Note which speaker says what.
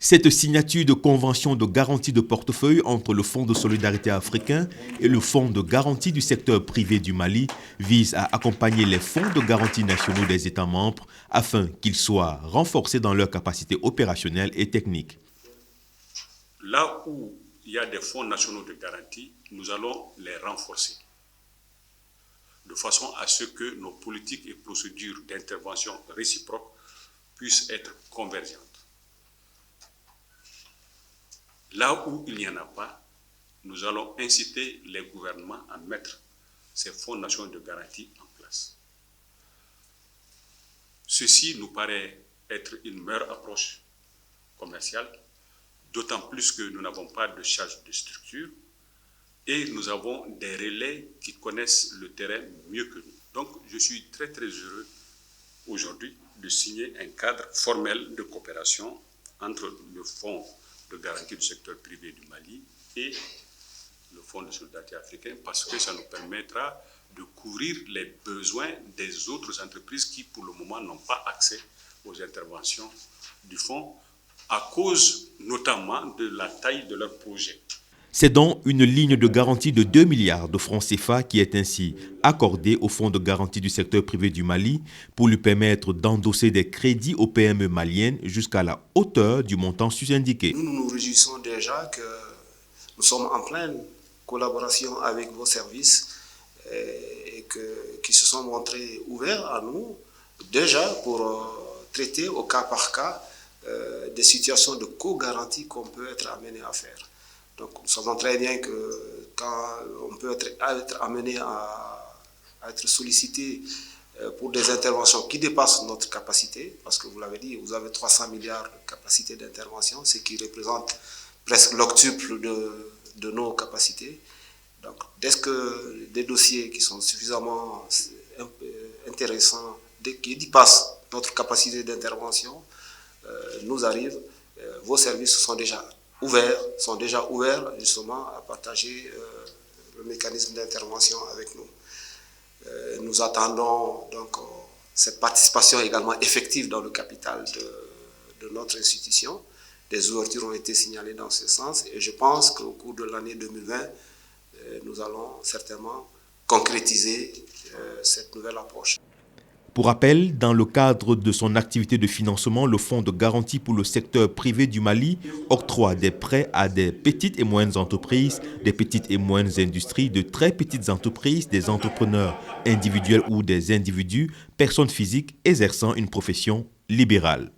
Speaker 1: Cette signature de convention de garantie de portefeuille entre le Fonds de solidarité africain et le Fonds de garantie du secteur privé du Mali vise à accompagner les fonds de garantie nationaux des États membres afin qu'ils soient renforcés dans leurs capacités opérationnelles et techniques.
Speaker 2: Là où il y a des fonds nationaux de garantie, nous allons les renforcer de façon à ce que nos politiques et procédures d'intervention réciproques puissent être convergentes. Là où il n'y en a pas, nous allons inciter les gouvernements à mettre ces fonds nationaux de garantie en place. Ceci nous paraît être une meilleure approche commerciale, d'autant plus que nous n'avons pas de charge de structure et nous avons des relais qui connaissent le terrain mieux que nous. Donc je suis très heureux aujourd'hui de signer un cadre formel de coopération entre le Fonds de garantie du secteur privé du Mali et le Fonds de solidarité africain, parce que ça nous permettra de couvrir les besoins des autres entreprises qui, pour le moment, n'ont pas accès aux interventions du fonds à cause notamment de la taille de leurs projets.
Speaker 1: C'est donc une ligne de garantie de 2 milliards de francs CFA qui est ainsi accordée au Fonds de garantie du secteur privé du Mali pour lui permettre d'endosser des crédits aux PME maliennes jusqu'à la hauteur du montant sous-indiqué.
Speaker 3: Nous nous réjouissons déjà que nous sommes en pleine collaboration avec vos services et qui se sont montrés ouverts à nous déjà pour traiter au cas par cas des situations de co-garantie qu'on peut être amené à faire. Donc nous savons très bien que quand on peut être amené à être sollicité pour des interventions qui dépassent notre capacité, parce que vous l'avez dit, vous avez 300 milliards de capacité d'intervention, ce qui représente presque l'octuple de nos capacités. Donc dès que des dossiers qui sont suffisamment intéressants, qui dépassent notre capacité d'intervention, nous arrivent, vos services sont déjà ouverts justement à partager le mécanisme d'intervention avec nous. Nous attendons donc cette participation également effective dans le capital de notre institution. Des ouvertures ont été signalées dans ce sens et je pense qu'au cours de l'année 2020, nous allons certainement concrétiser cette nouvelle approche.
Speaker 1: Pour rappel, dans le cadre de son activité de financement, le Fonds de garantie pour le secteur privé du Mali octroie des prêts à des petites et moyennes entreprises, des petites et moyennes industries, de très petites entreprises, des entrepreneurs individuels ou des individus, personnes physiques exerçant une profession libérale.